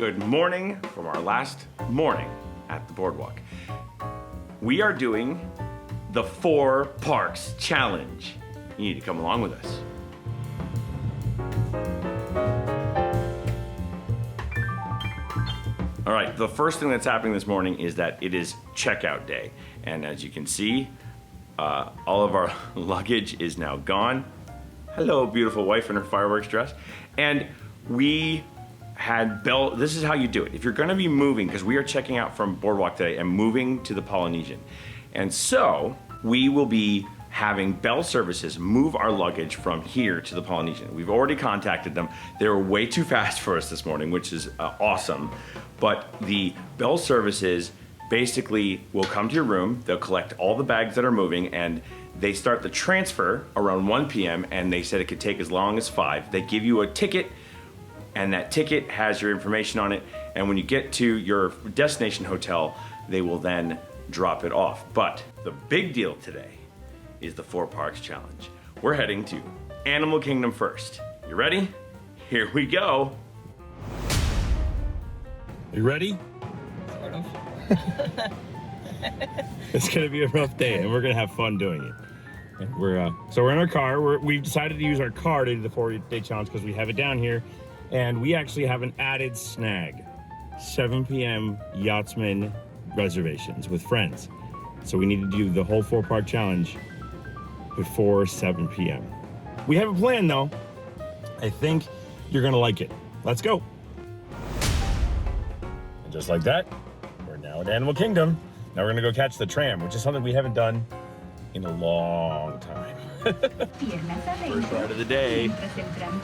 Good morning from our last morning at the Boardwalk. We are doing the 4 Parks Challenge. You need to come along with us. All right, the first thing that's happening this morning is that it is checkout day. And as you can see, all of our luggage is now gone. Hello, beautiful wife in her fireworks dress. And we had this is how you do it. If you're gonna be moving, because we are checking out from Boardwalk today and moving to the Polynesian. And so we will be having Bell Services move our luggage from here to the Polynesian. We've already contacted them. They were way too fast for us this morning, which is awesome. But the Bell Services basically will come to your room, they'll collect all the bags that are moving, and they start the transfer around 1 p.m. and they said it could take as long as 5. They give you a ticket, and that ticket has your information on it, and when you get to your destination hotel, they will then drop it off. But the big deal today is the 4 Parks Challenge. We're heading to Animal Kingdom first. You ready? Here we go. You ready? Sort of. It's gonna be a rough day, and we're gonna have fun doing it. And so we're in our car. We've decided to use our car to do the 4-day challenge because we have it down here, and we actually have an added snag: 7 p.m. Yachtsman reservations with friends. So we need to do the whole 4 Park Challenge before 7 p.m. We have a plan though. I think you're gonna like it. Let's go. And just like that, we're now at Animal Kingdom. Now we're gonna go catch the tram, which is something we haven't done in a long time. First ride of the day.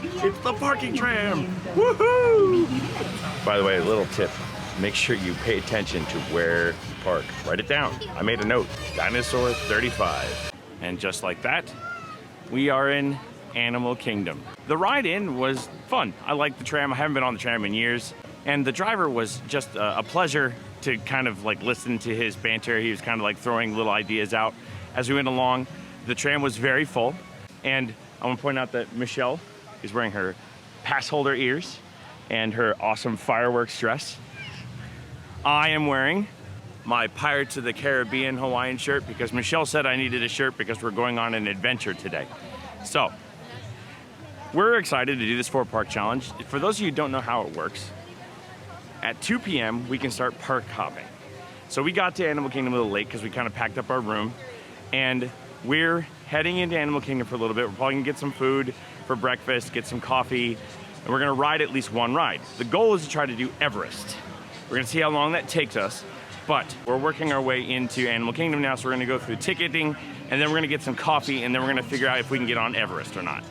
It's the parking tram. Woohoo! By the way, a little tip. Make sure you pay attention to where you park. Write it down. I made a note. Dinosaur 35. And just like that, we are in Animal Kingdom. The ride in was fun. I liked the tram. I haven't been on the tram in years. And the driver was just a pleasure to kind of like listen to his banter. He was kind of like throwing little ideas out as we went along. The tram was very full. And I want to point out that Michelle is wearing her pass holder ears and her awesome fireworks dress. I am wearing my Pirates of the Caribbean Hawaiian shirt because Michelle said I needed a shirt because we're going on an adventure today. So, we're excited to do this 4 Park Challenge. For those of you who don't know how it works, at 2 p.m. we can start park hopping. So we got to Animal Kingdom a little late because we kind of packed up our room, and we're heading into Animal Kingdom for a little bit. We're probably gonna get some food for breakfast, get some coffee, and we're gonna ride at least 1 ride. The goal is to try to do Everest. We're gonna see how long that takes us, but we're working our way into Animal Kingdom now, so we're gonna go through ticketing, and then we're gonna get some coffee, and then we're gonna figure out if we can get on Everest or not.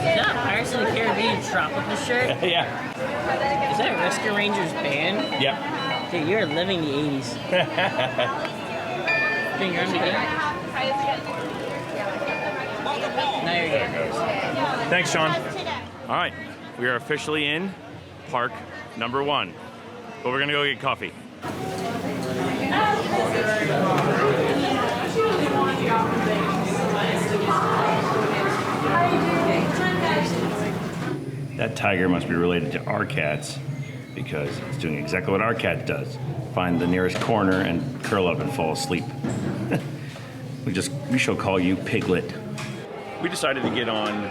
Yeah, Pirates of the Caribbean tropical shirt. Yeah. Is that Rescue Rangers band? Yep. Dude, you're living the 80s. Think you're on the game? Now you're good. Thanks, Sean. All right, we are officially in park number 1, but we're gonna go get coffee. That tiger must be related to our cats because it's doing exactly what our cat does. Find the nearest corner and curl up and fall asleep. We shall call you Piglet. We decided to get on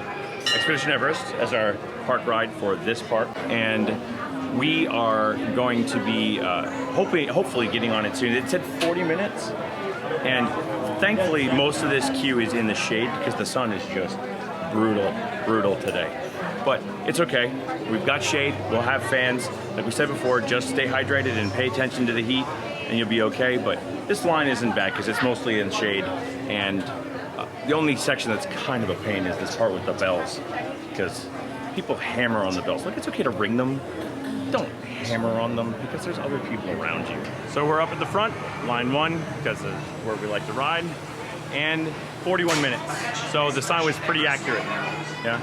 Expedition Everest as our park ride for this park, and we are going to be hopefully getting on it soon. It said 40 minutes, and thankfully most of this queue is in the shade because the sun is just brutal today. But it's okay, we've got shade, we'll have fans. Like we said before, just stay hydrated and pay attention to the heat and you'll be okay. But this line isn't bad because it's mostly in shade, and the only section that's kind of a pain is this part with the bells, because people hammer on the bells. Like, it's okay to ring them, don't hammer on them because there's other people around you. So we're up at the front, line 1, because of where we like to ride, and 41 minutes. So the sign was pretty accurate. Yeah.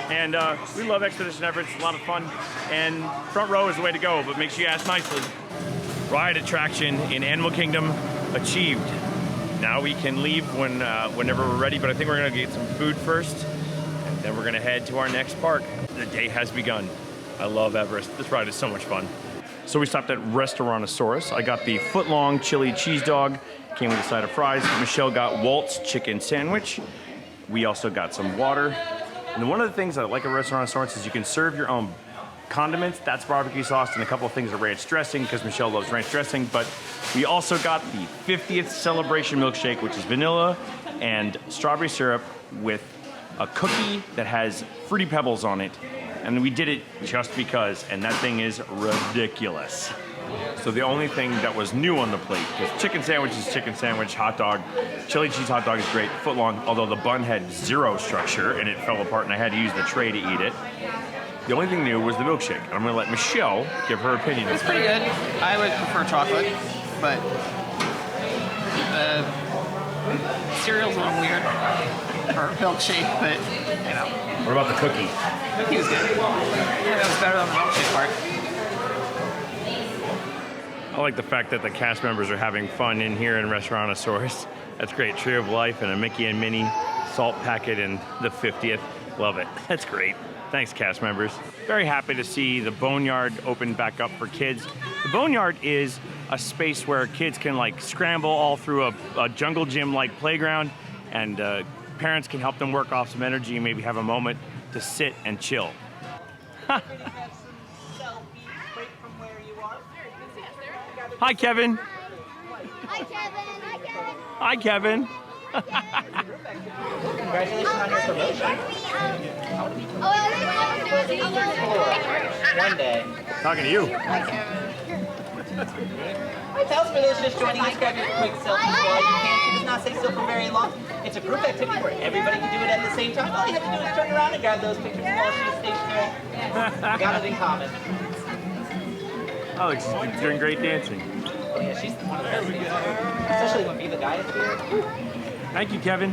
And we love Expedition Everest, it's a lot of fun, and front row is the way to go, but make sure you ask nicely. Ride attraction in Animal Kingdom achieved. Now we can leave whenever we're ready, but I think we're gonna get some food first, and Then we're gonna head to our next park. The day has begun. I love Everest. This ride is so much fun. So we stopped at Restaurantasaurus. I got the foot-long chili cheese dog. Came with a side of fries. Michelle got Walt's chicken sandwich. We also got some water. And one of the things I like at Restaurantasaurus is you can serve your own condiments. That's barbecue sauce and a couple of things of ranch dressing because Michelle loves ranch dressing. But we also got the 50th celebration milkshake, which is vanilla and strawberry syrup with a cookie that has Fruity Pebbles on it. And we did it just because, and that thing is ridiculous. So the only thing that was new on the plate, because chicken sandwich is chicken sandwich, hot dog, chili cheese hot dog is great, foot long, although the bun had zero structure and it fell apart and I had to use the tray to eat it. The only thing new was the milkshake. I'm gonna let Michelle give her opinion. It's pretty good. I would prefer chocolate, but cereal's a little weird for milkshake, but you know. What about the cookie? Cookie was good. Yeah, that was better than the milkshake part. I like the fact that the cast members are having fun in here in Restaurantasaurus. That's great. Tree of Life and a Mickey and Minnie salt packet and the 50th. Love it. That's great. Thanks, cast members. Very happy to see the Boneyard open back up for kids. The Boneyard is a space where kids can like scramble all through a jungle gym-like playground, and parents can help them work off some energy and maybe have a moment to sit and chill. Hi, Kevin. Hi, Kevin. Hi, Kevin. Hi, Kevin. Congratulations on your promotion. One day. Talking to you. Tell us for those just joining us, grab your quick selfie while you can. She does not stay still for very long. It's a group activity where everybody can do it at the same time. All you have to do is turn around and grab those pictures while she's stationary. We got it in common. Alex is doing great dancing. Oh yeah, she's one of the best dancers. Especially when Be the Guy is here. Thank you, Kevin.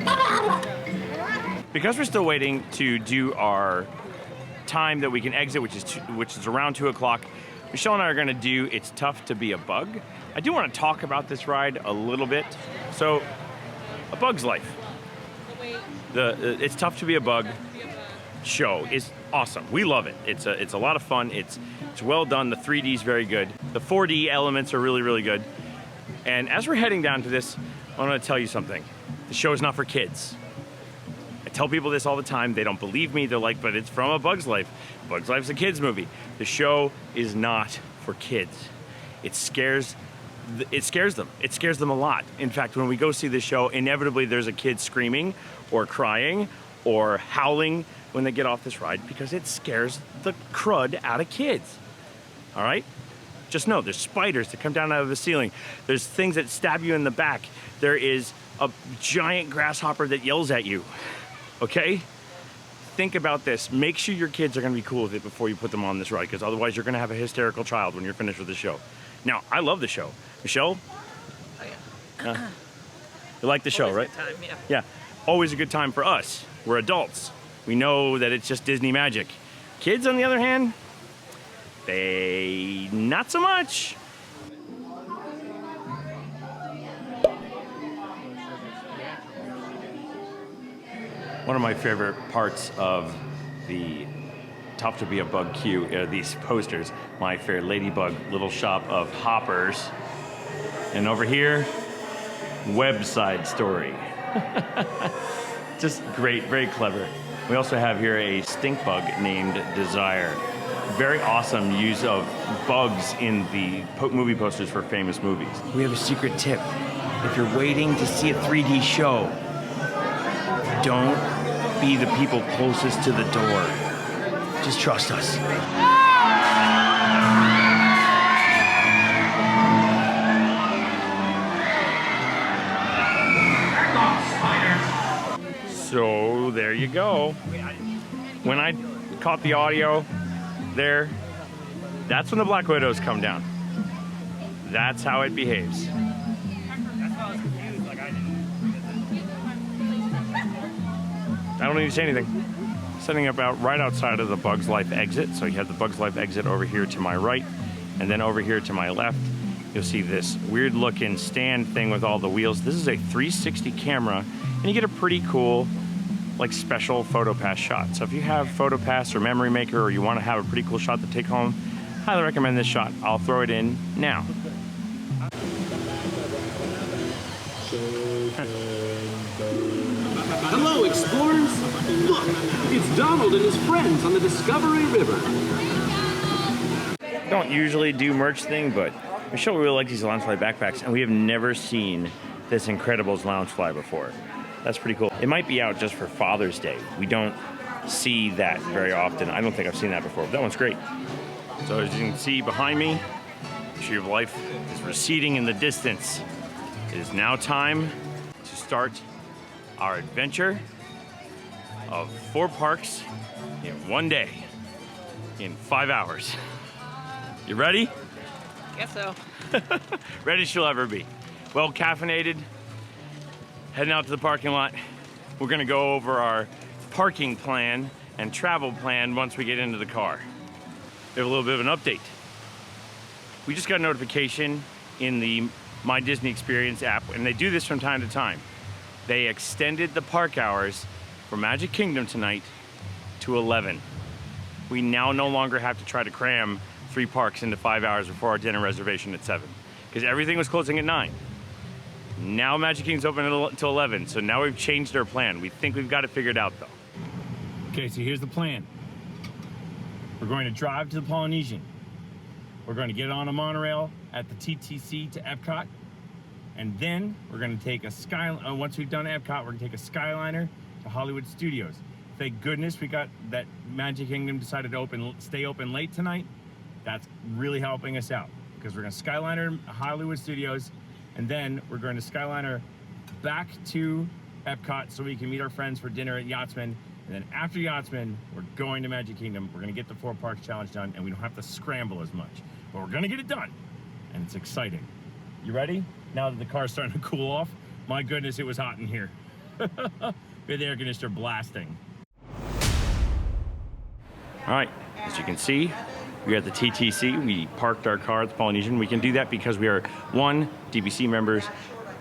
Because we're still waiting to do our time that we can exit, which is around 2 o'clock, Michelle and I are going to do It's Tough to Be a Bug. I do want to talk about this ride a little bit. So, A Bug's Life. The It's Tough to Be a Bug show is awesome. We love it. It's a lot of fun. It's well done. The 3D is very good. The 4D elements are really, really good. And as we're heading down to this, I want to tell you something. The show is not for kids. I tell people this all the time. They don't believe me. They're like, but it's from A Bug's Life. A Bug's Life's a kid's movie. The show is not for kids. It scares them. It scares them a lot. In fact, when we go see the show, inevitably there's a kid screaming or crying or howling when they get off this ride because it scares the crud out of kids. All right? Just know there's spiders that come down out of the ceiling. There's things that stab you in the back. There is a giant grasshopper that yells at you. Okay? Think about this. Make sure your kids are going to be cool with it before you put them on this ride, because otherwise you're going to have a hysterical child when you're finished with the show. Now, I love the show. Michelle? Oh yeah. You like the show, right? Time, yeah. Yeah. Always a good time for us. We're adults. We know that it's just Disney magic. Kids, on the other hand, they not so much. One of my favorite parts of the Tough to Be a Bug queue are these posters. My Fair Ladybug Little Shop of Hoppers. And over here, Webside Story. Just great, very clever. We also have here a stink bug named Desire. Very awesome use of bugs in the movie posters for famous movies. We have a secret tip. If you're waiting to see a 3D show, don't be the people closest to the door. Just trust us. So there you go. When I caught the audio there, that's when the Black Widows come down. That's how it behaves. I don't need to say anything. Setting about right outside of the Bug's Life exit. So you have the Bug's Life exit over here to my right, and then over here to my left, you'll see this weird looking stand thing with all the wheels. This is a 360 camera, and you get a pretty cool like special PhotoPass shots. So if you have PhotoPass or Memory Maker, or you want to have a pretty cool shot to take home, highly recommend this shot. I'll throw it in now. Hello, explorers! Look, it's Donald and his friends on the Discovery River. Don't usually do merch thing, but Michelle really likes these Loungefly backpacks, and we have never seen this Incredibles Loungefly before. That's pretty cool. It might be out just for Father's Day. We don't see that very often. I don't think I've seen that before, but that one's great. So as you can see behind me, the tree of life is receding in the distance. It is now time to start our adventure of 4 parks in 1 day, in 5 hours. You ready? Guess so. Ready as she'll ever be. Well caffeinated, heading out to the parking lot. We're gonna go over our parking plan and travel plan once we get into the car. We have a little bit of an update. We just got a notification in the My Disney Experience app, and they do this from time to time. They extended the park hours for Magic Kingdom tonight to 11. We now no longer have to try to cram 3 parks into 5 hours before our dinner reservation at 7, because everything was closing at 9. Now Magic Kingdom's open until 11, so now we've changed our plan. We think we've got it figured out though. Okay, so here's the plan. We're going to drive to the Polynesian. We're going to get on a monorail at the TTC to Epcot, and then we're going to take a once we've done Epcot, we're going to take a Skyliner to Hollywood Studios. Thank goodness we got that Magic Kingdom decided to stay open late tonight. That's really helping us out, because we're going to Skyliner Hollywood Studios, and then we're going to Skyliner back to Epcot so we can meet our friends for dinner at Yachtsman. And then after Yachtsman, we're going to Magic Kingdom. We're going to get the 4 parks challenge done, and we don't have to scramble as much. But we're going to get it done, and it's exciting. You ready? Now that the car's starting to cool off, my goodness, it was hot in here. We had the air conditioner blasting. All right, as you can see, we're at the TTC. We parked our car at the Polynesian. We can do that because we are, 1, DVC members,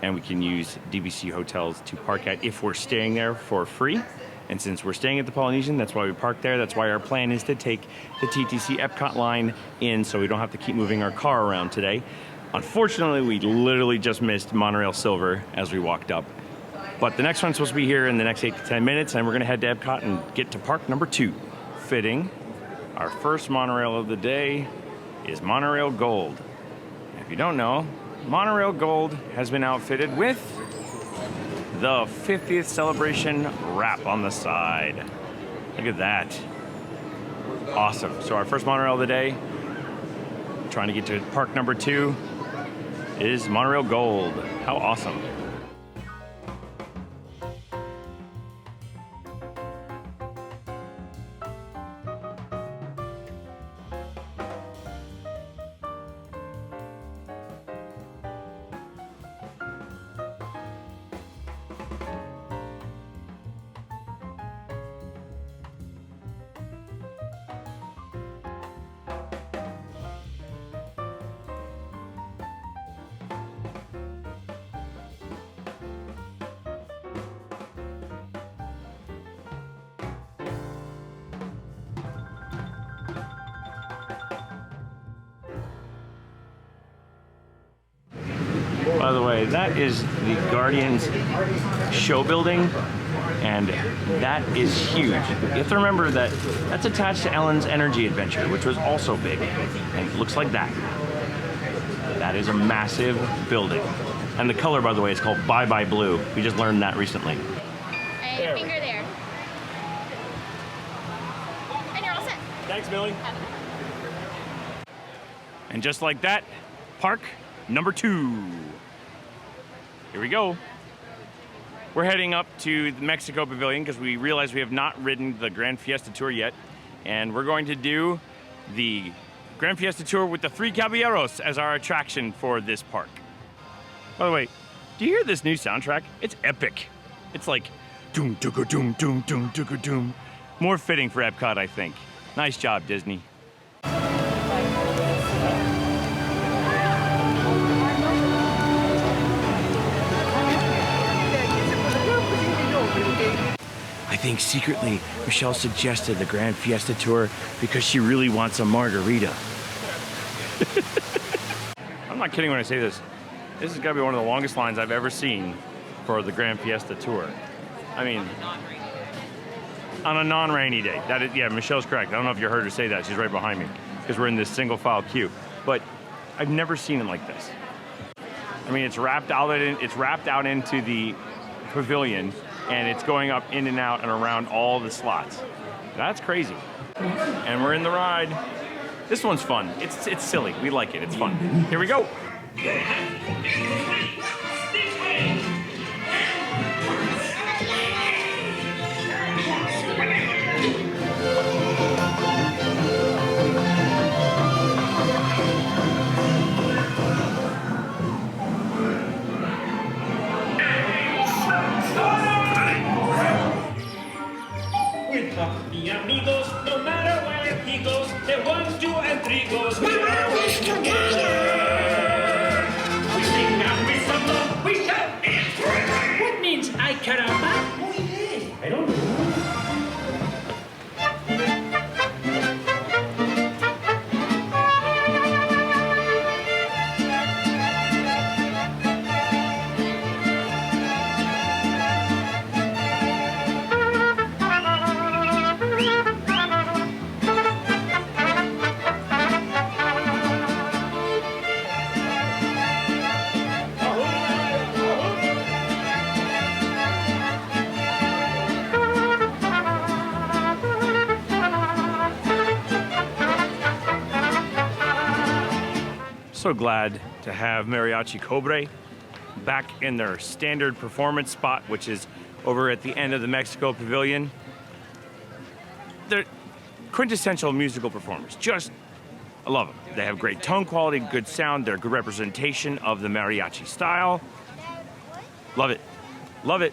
and we can use DVC hotels to park at if we're staying there for free. And since we're staying at the Polynesian, that's why we parked there. That's why our plan is to take the TTC Epcot line in, so we don't have to keep moving our car around today. Unfortunately, we literally just missed Monorail Silver as we walked up. But the next one's supposed to be here in the next 8 to 10 minutes, and we're gonna head to Epcot and get to park number 2. Fitting, our first monorail of the day is Monorail Gold. And if you don't know, Monorail Gold has been outfitted with the 50th celebration wrap on the side. Look at that. Awesome. So our first monorail of the day, trying to get to park number 2, is Monorail Gold. How awesome. By the way, that is the Guardians show building, and that is huge. You have to remember that that's attached to Ellen's Energy Adventure, which was also big, and it looks like that. That is a massive building. And the color, by the way, is called Bye Bye Blue. We just learned that recently. And your finger there. And you're all set. Thanks, Millie. And just like that, park number 2. Here we go. We're heading up to the Mexico Pavilion because we realize we have not ridden the Gran Fiesta Tour yet. And we're going to do the Gran Fiesta Tour with the 3 Caballeros as our attraction for this park. By the way, do you hear this new soundtrack? It's epic. It's like doom, dooga, doom, doom, doom, dooga, doom. More fitting for Epcot, I think. Nice job, Disney. I I think secretly Michelle suggested the Grand Fiesta tour because she really wants a margarita. I'm not kidding when I say this. This has got to be one of the longest lines I've ever seen for the Grand Fiesta tour. I mean, on a non-rainy day. That is, yeah, Michelle's correct. I don't know if you heard her say that. She's right behind me because we're in this single file queue. But I've never seen it like this. I mean, it's wrapped out into the pavilion, and it's going up in and out and around all the slots. That's crazy. And we're in the ride. This one's fun. It's silly. We like it. It's fun. Here we go. The amigos, no matter where he goes, the 1, 2, and 3 goes. We're always together. We sing and we samba, we shout. What means ay caramba? Oh yeah, I don't know. So glad to have Mariachi Cobre back in their standard performance spot, which is over at the end of the Mexico Pavilion. They're quintessential musical performers. I love them. They have great tone quality, good sound. They're a good representation of the mariachi style. Love it. Love it.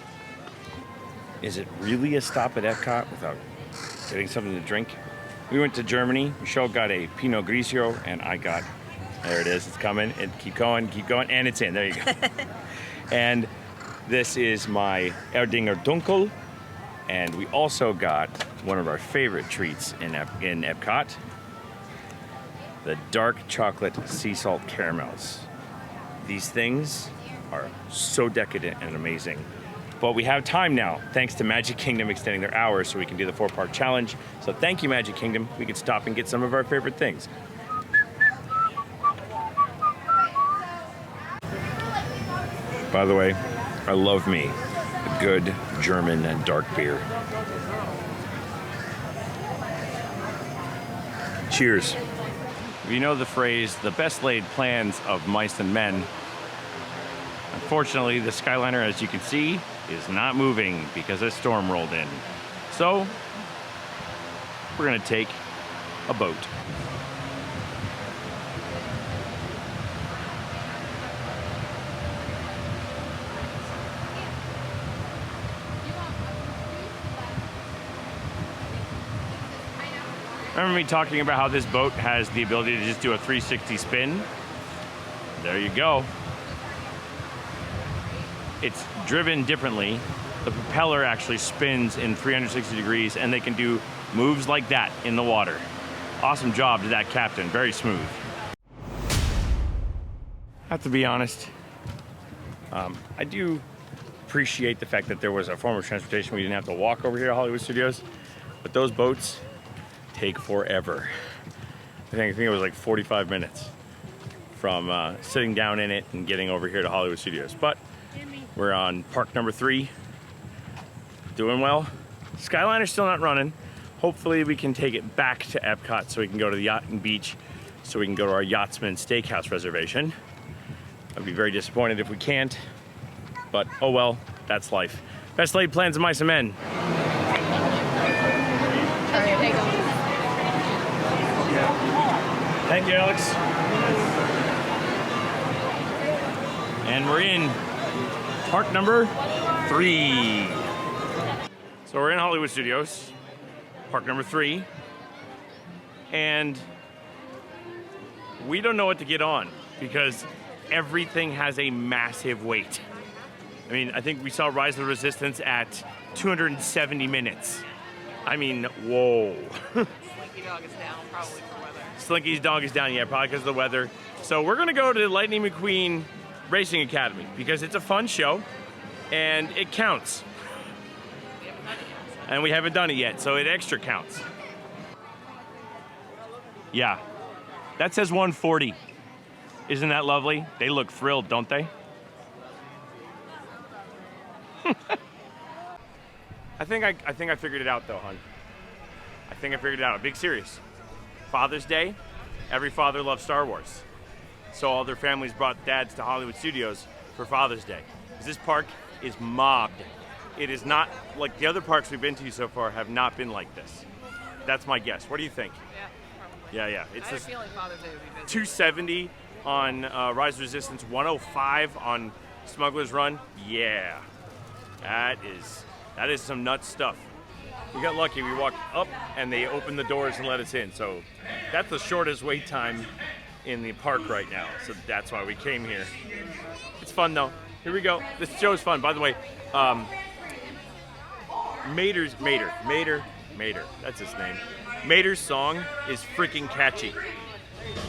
Is it really a stop at Epcot without getting something to drink? We went to Germany. Michelle got a Pinot Grigio, and I got, there it is, it's coming, and keep going, and it's in, there you go. And this is my Erdinger Dunkel, and we also got one of our favorite treats in Epcot, the dark chocolate sea salt caramels. These things are so decadent and amazing. But we have time now, thanks to Magic Kingdom extending their hours so we can do the 4-park challenge. So thank you, Magic Kingdom. We can stop and get some of our favorite things. By the way, I love me a good German and dark beer. Cheers. You know the phrase, the best laid plans of mice and men. Unfortunately, the Skyliner, as you can see, is not moving because a storm rolled in. So, we're gonna take a boat. Remember me talking about how this boat has the ability to just do a 360 spin? There you go. It's driven differently. The propeller actually spins in 360 degrees, and they can do moves like that in the water. Awesome job to that captain, very smooth. I have to be honest, I do appreciate the fact that there was a form of transportation. We didn't have to walk over here to Hollywood Studios, but those boats take forever. I think it was like 45 minutes from sitting down in it and getting over here to Hollywood Studios. But we're on park number 3, doing well. Skyliner's still not running. Hopefully we can take it back to Epcot so we can go to the Yacht and Beach, so we can go to our Yachtsman Steakhouse reservation. I'd be very disappointed if we can't, but oh well, that's life. Best laid plans of mice and men. Thank you, Alex. And we're in park number 3. So we're in Hollywood Studios, park number 3, and we don't know what to get on because everything has a massive wait. I mean, I think we saw Rise of the Resistance at 270 minutes. I mean, whoa. Slinky Dog is down, probably for weather. Slinky's dog is down, yeah, probably because of the weather. So we're gonna go to Lightning McQueen Racing Academy because it's a fun show and it counts. And we haven't done it yet, so it extra counts. Yeah, that says 140. Isn't that lovely? They look thrilled, don't they? I think I figured it out though, hon. I think I figured it out. Big serious. Father's Day, every father loves Star Wars. So all their families brought dads to Hollywood Studios for Father's Day. Because this park is mobbed. It is not like the other parks we've been to so far have not been like this. That's my guess. What do you think? Yeah, probably. Yeah. It's I had a just feeling Father's Day would be busy. 270 on Rise of Resistance, 105 on Smuggler's Run. Yeah, that is some nuts stuff. We got lucky. We walked up and they opened the doors and let us in. So that's the shortest wait time in the park right now. So that's why we came here. It's fun though. Here we go. This show's fun. By the way, Mater, that's his name. Mater's song is freaking catchy.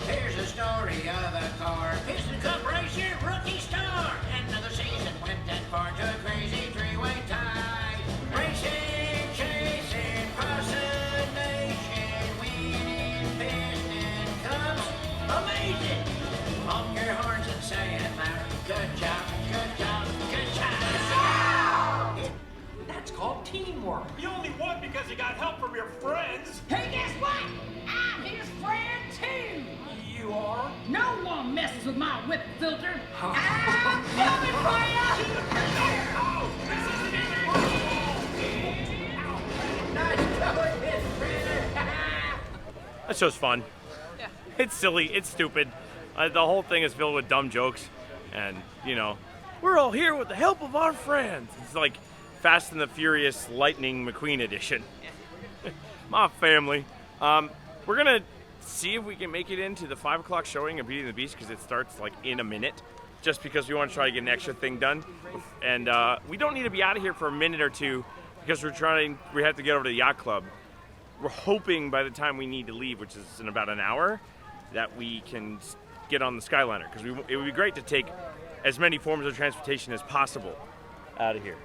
Here's the story of a car. Piston Cup racer, rookie star. Another season went that far to a crazy three-way tie. Racing, chasing, crossing nation, winning Piston Cups. Amazing! Honk your horns and say it loud. Good job, good job, good job. That's called teamwork. You only won because you got help from your friends. Hey, guess what? I'm his friend too. You are? No one messes with my whip filter. I'm coming for you. Nice going, Miss Fritter. That show's fun. Yeah. It's silly. It's stupid. The whole thing is filled with dumb jokes. And, you know, we're all here with the help of our friends. It's like Fast and the Furious Lightning McQueen edition. My family. We're going to see if we can make it into the 5 o'clock showing of Beauty and the Beast because it starts like in a minute. Just because we want to try to get an extra thing done. And we don't need to be out of here for a minute or two because we have to get over to the Yacht Club. We're hoping by the time we need to leave, which is in about an hour, that we can get on the Skyliner because it would be great to take as many forms of transportation as possible out of here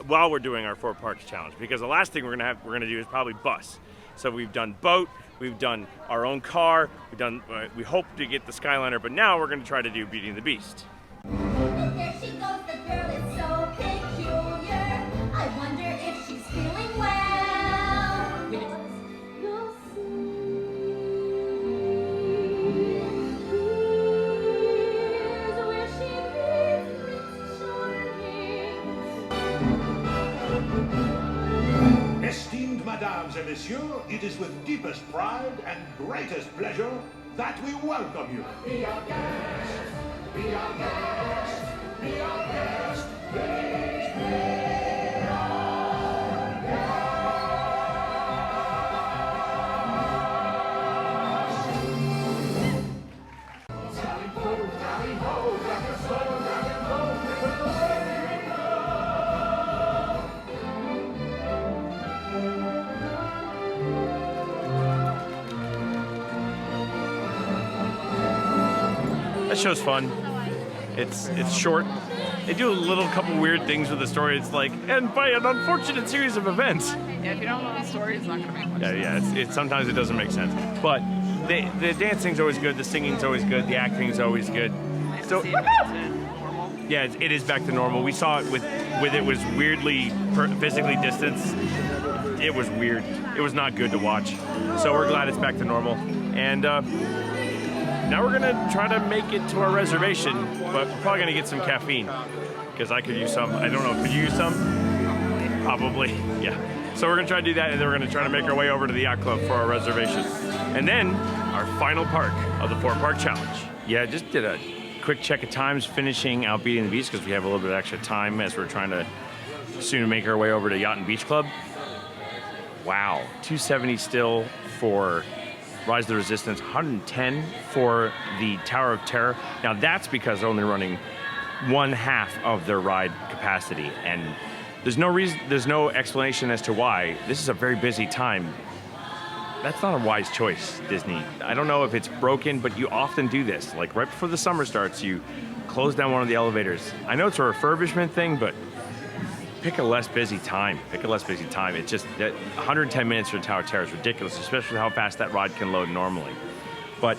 while we're doing our 4 parks challenge, because the last thing we're gonna do is probably bus. So we've done boat, we've done our own car, we hope to get the Skyliner, but now we're gonna try to do Beauty and the Beast. There she goes, the girl is so peculiar. I wonder if she's feeling well. You'll see. Here's where she lives, Prince Charming. Esteemed mesdames et messieurs, it is with deepest pride and greatest pleasure that we welcome you. Be our guest, be our guest, be our guest, please be our guest. Tally ho, rock your soul, rock and roll, with the way we go. That show's fun. It's short. They do a couple weird things with the story. It's like, and by an unfortunate series of events. Yeah, if you don't know the story, it's not going to make much sense. Yeah, sometimes it doesn't make sense. But the dancing's always good, the singing's always good, the acting's always good. Nice So, to see it back to normal. yeah, it is back to normal. We saw it with it was weirdly physically distanced. It was weird. It was not good to watch. So we're glad it's back to normal. And now we're gonna try to make it to our reservation, but we're probably gonna get some caffeine because I could use some. I don't know. Could you use some? Probably. Yeah. So we're gonna try to do that, and then we're gonna try to make our way over to the Yacht Club for our reservation, and then our final park of the 4-park challenge. Yeah, just did a quick check of times, finishing out Beauty and the Beast because we have a little bit of extra time as we're trying to soon make our way over to Yacht and Beach Club. Wow, 270 still for Rise of the Resistance, 110 for the Tower of Terror. Now that's because they're only running 1/2 of their ride capacity, and There's no reason, there's no explanation as to why. This is a very busy time. That's not a wise choice, Disney. I don't know if it's broken, but you often do this. Like right before the summer starts, you close down one of the elevators. I know it's a refurbishment thing, but pick a less busy time. Pick a less busy time. It's just that 110 minutes for Tower of Terror is ridiculous, especially how fast that ride can load normally. But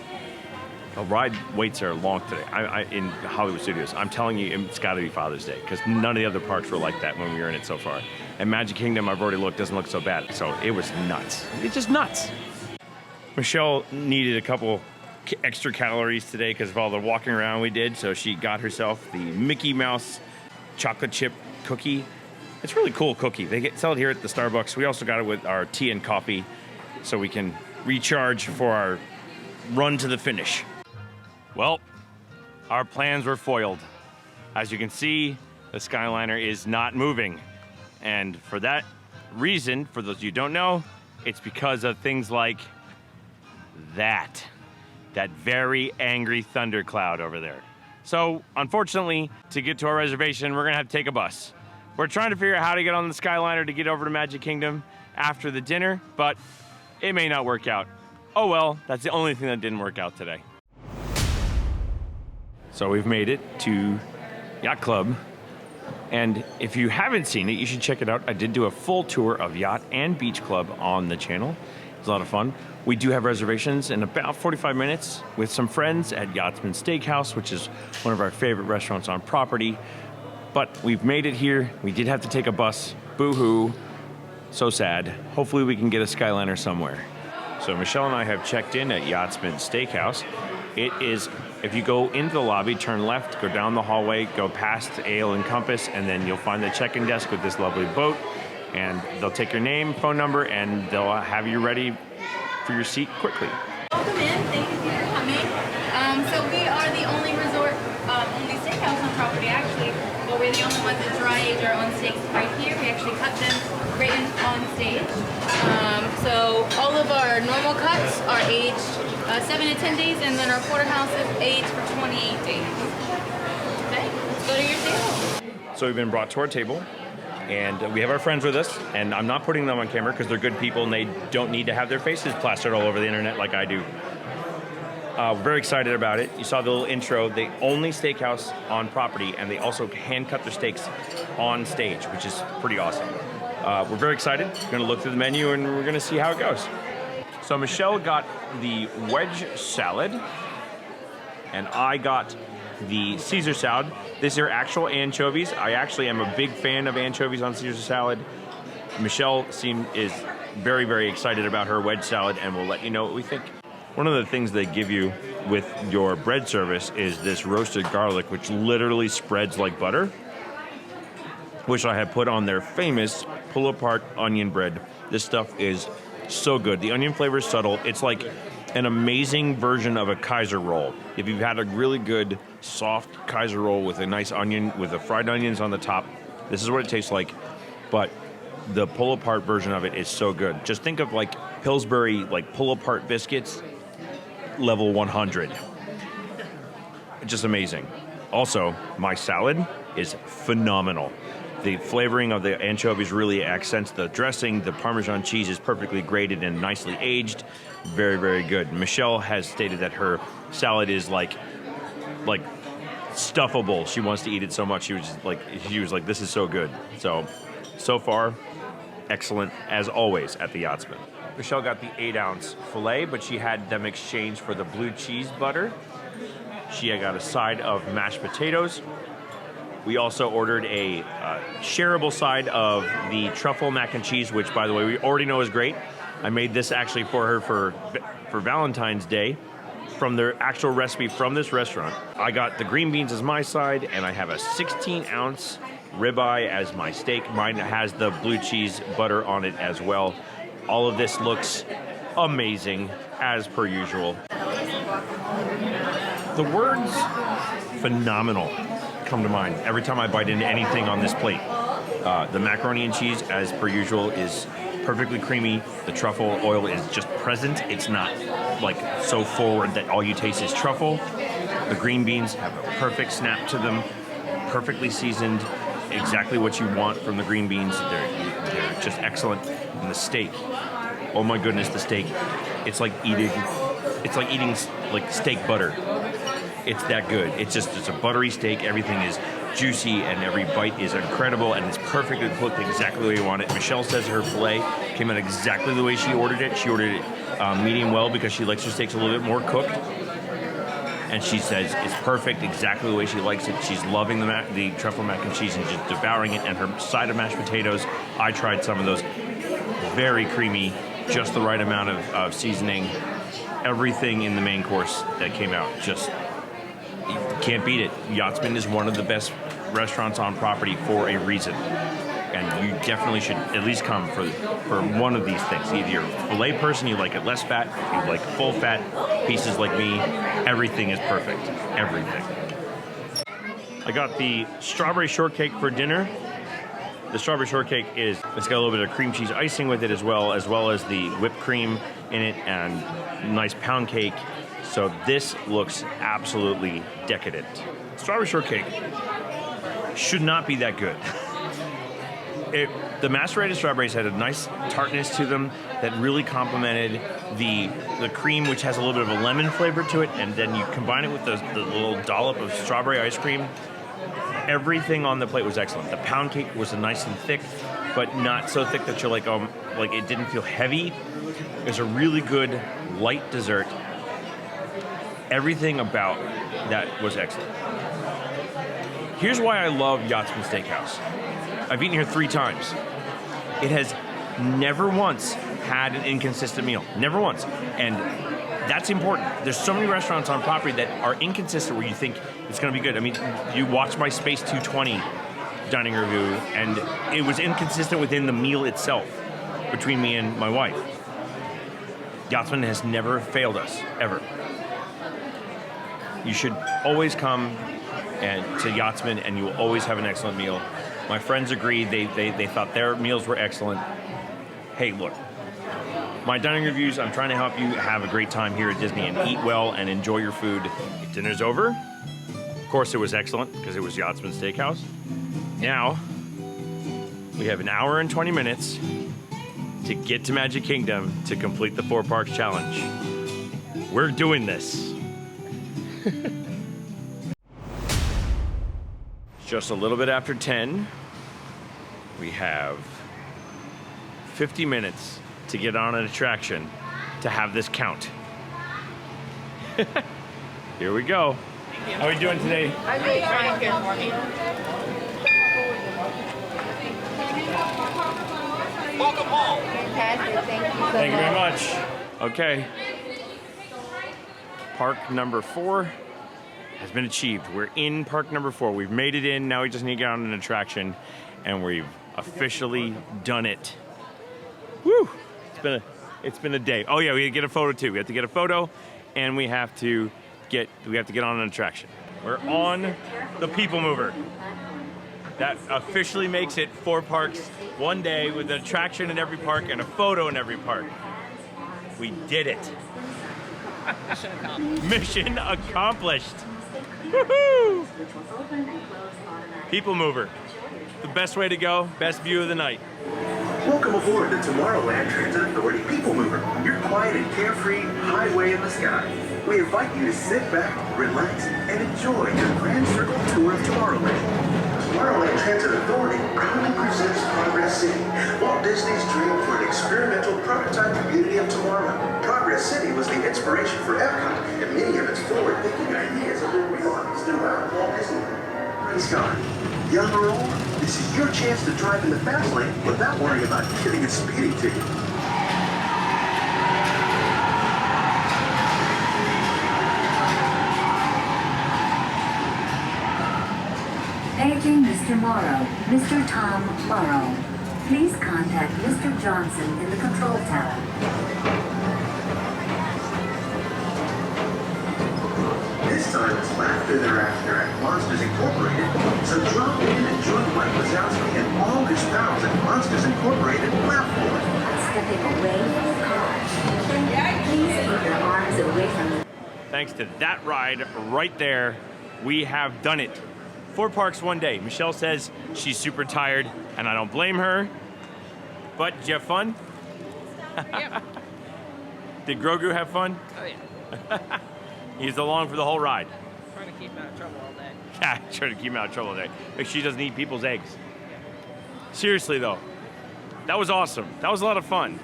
the ride waits are long today. In Hollywood Studios, I'm telling you, it's got to be Father's Day because none of the other parks were like that when we were in it so far. And Magic Kingdom, I've already looked, doesn't look so bad. So it was nuts. It's just nuts. Michelle needed a couple extra calories today because of all the walking around we did. So she got herself the Mickey Mouse chocolate chip cookie. It's a really cool cookie. They sell it here at the Starbucks. We also got it with our tea and coffee so we can recharge for our run to the finish. Well, our plans were foiled. As you can see, the Skyliner is not moving. And for that reason, for those of you who don't know, it's because of things like that very angry thundercloud over there. So, unfortunately, to get to our reservation, we're gonna have to take a bus. We're trying to figure out how to get on the Skyliner to get over to Magic Kingdom after the dinner, but it may not work out. Oh well, that's the only thing that didn't work out today. So we've made it to Yacht Club, and if you haven't seen it, you should check it out. I did do a full tour of Yacht and Beach Club on the channel. It was a lot of fun. We do have reservations in about 45 minutes with some friends at Yachtsman Steakhouse, which is one of our favorite restaurants on property. But we've made it here. We did have to take a bus. Boo-hoo. So sad. Hopefully we can get a Skyliner somewhere. So Michelle and I have checked in at Yachtsman Steakhouse. It is, if you go into the lobby, turn left, go down the hallway, go past Ale and Compass, and then you'll find the check-in desk with this lovely boat. And they'll take your name, phone number, and they'll have you ready for your seat quickly. Welcome in. Thank you for coming. So we are the only resort, only steakhouse on property actually, but we're the only ones that dry age our own steaks right here. We actually cut them right on stage. So all of our normal cuts are aged 7 to 10 days, and then our porterhouse is aged for 28 days. Okay, let's go to your table. So we've been brought to our table, and we have our friends with us, and I'm not putting them on camera because they're good people and they don't need to have their faces plastered all over the internet like I do. We're very excited about it. You saw the little intro. The only steakhouse on property, and they also hand cut their steaks on stage, which is pretty awesome. We're very excited. We're going to look through the menu and we're going to see how it goes. So Michelle got the wedge salad, and I got the Caesar salad. These are actual anchovies. I actually am a big fan of anchovies on Caesar salad. Michelle is very, very excited about her wedge salad, and we'll let you know what we think. One of the things they give you with your bread service is this roasted garlic, which literally spreads like butter, which I have put on their famous pull-apart onion bread. This stuff is so good. The onion flavor is subtle. It's like an amazing version of a Kaiser roll. If you've had a really good, soft Kaiser roll with a nice onion, with the fried onions on the top, this is what it tastes like. But the pull-apart version of it is so good. Just think of like Pillsbury, like pull-apart biscuits, level 100. Just amazing. Also, my salad is phenomenal. The flavoring of the anchovies really accents the dressing. The Parmesan cheese is perfectly grated and nicely aged. Very, very good. Michelle has stated that her salad is like stuffable. She wants to eat it so much. She was like, this is so good. So far, excellent as always at the Yachtsman. Michelle got the 8-ounce filet, but she had them exchanged for the blue cheese butter. She got a side of mashed potatoes. We also ordered a shareable side of the truffle mac and cheese, which, by the way, we already know is great. I made this actually for her for Valentine's Day from their actual recipe from this restaurant. I got the green beans as my side, and I have a 16-ounce ribeye as my steak. Mine has the blue cheese butter on it as well. All of this looks amazing, as per usual. The words phenomenal come to mind every time I bite into anything on this plate. The macaroni and cheese, as per usual, is perfectly creamy. The truffle oil is just present. It's not like so forward that all you taste is truffle. The green beans have a perfect snap to them, perfectly seasoned, exactly what you want from the green beans. They're just excellent. And the steak, oh my goodness, the steak. It's like eating like steak butter. It's that good. It's a buttery steak. Everything is juicy and every bite is incredible and it's perfectly cooked exactly the way you want it. Michelle says her filet came out exactly the way she ordered it. She ordered it medium well because she likes her steaks a little bit more cooked. And she says it's perfect, exactly the way she likes it. She's loving the truffle mac and cheese and just devouring it. And her side of mashed potatoes, I tried some of those. Very creamy, just the right amount of seasoning. Everything in the main course that came out, just you can't beat it. Yachtsman is one of the best restaurants on property for a reason. And you definitely should at least come for one of these things. Either you're a filet person, you like it less fat, you like full fat pieces like me. Everything is perfect. Everything. I got the strawberry shortcake for dinner. The strawberry shortcake it's got a little bit of cream cheese icing with it as well as the whipped cream in it and nice pound cake. So this looks absolutely decadent. Strawberry shortcake should not be that good. The macerated strawberries had a nice tartness to them that really complemented the cream, which has a little bit of a lemon flavor to it, and then you combine it with the little dollop of strawberry ice cream. Everything on the plate was excellent. The pound cake was nice and thick, but not so thick that you're like it didn't feel heavy. It was a really good light dessert. Everything about that was excellent. Here's why I love Yachtsman Steakhouse. I've eaten here 3 times. It has never once had an inconsistent meal. Never once. And that's important. There's so many restaurants on property that are inconsistent where you think it's going to be good. I mean, you watch my Space 220 dining review, and it was inconsistent within the meal itself between me and my wife. Yachtsman has never failed us, ever. You should always come to Yachtsman, and you will always have an excellent meal. My friends agreed. They thought their meals were excellent. Hey, look. My dining reviews, I'm trying to help you have a great time here at Disney and eat well and enjoy your food. Dinner's over. Of course, it was excellent because it was Yachtsman Steakhouse. Now, we have an hour and 20 minutes to get to Magic Kingdom to complete the 4 Parks Challenge. We're doing this. Just a little bit after 10. We have 50 minutes to get on an attraction to have this count. Here we go. How are we doing today? I'm doing fine. Good morning. Welcome home. Fantastic. Thank you so Thank you very much. Okay. Park number 4 has been achieved. We're in park number 4. We've made it in. Now we just need to get on an attraction, and we've officially done it. Woo! It's been a day. Oh yeah, we have to get a photo too. We have to get a photo, and we have to get on an attraction. We're on the People Mover. That officially makes it 4 parks, 1 day with an attraction in every park and a photo in every park. We did it. Mission accomplished. Woohoo! People Mover. The best way to go, best view of the night. Welcome aboard the Tomorrowland Transit Authority People Mover, your quiet and carefree highway in the sky. We invite you to sit back, relax, and enjoy your grand circle tour of Tomorrowland. Tomorrowland Transit Authority proudly presents Progress City, Walt Disney's dream for an experimental prototype community of tomorrow. Progress City was the inspiration for Epcot, and many of its forward-thinking ideas have been realized throughout Walt Disney. Praise God. Young or old, this is your chance to drive in the fast lane without worrying about getting a speeding ticket. Paging Mr. Morrow, Mr. Tom Morrow. Please contact Mr. Johnson in the control tower. This time it's Laughter Thereafter at Monsters Incorporated, so drop in and join Mike Wazowski and all his pals at Monsters Incorporated Laugh Floor. Stepping away from the car. Please keep your arms away from the... Thanks to that ride right there, we have done it. 4 parks one day. Michelle says she's super tired, and I don't blame her. But did you have fun? Yep. Did Grogu have fun? Oh yeah. He's along for the whole ride. Trying to keep him out of trouble all day. Yeah, trying to keep him out of trouble today. Make sure she doesn't eat people's eggs. Seriously though, that was awesome. That was a lot of fun.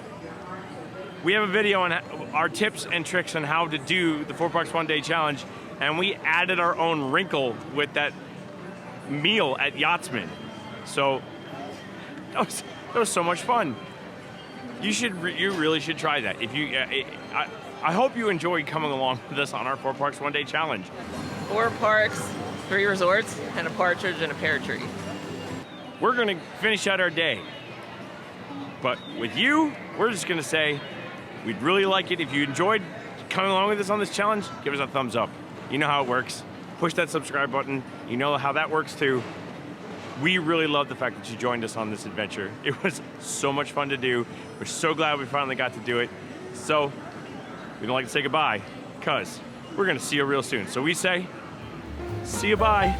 We have a video on our tips and tricks on how to do the 4 parks one day challenge, and we added our own wrinkle with that meal at Yachtsman. So that was so much fun. You really should try that. If you, I hope you enjoyed coming along with us on our 4 parks one day challenge. 4 parks, 3 resorts, and a partridge and a pear tree. We're gonna finish out our day. But with you, we're just gonna say, we'd really like it if you enjoyed coming along with us on this challenge, give us a thumbs up. You know how it works. Push that subscribe button. You know how that works too. We really love the fact that you joined us on this adventure. It was so much fun to do. We're so glad we finally got to do it. So, we don't like to say goodbye, because we're gonna see you real soon. So we say, see you bye.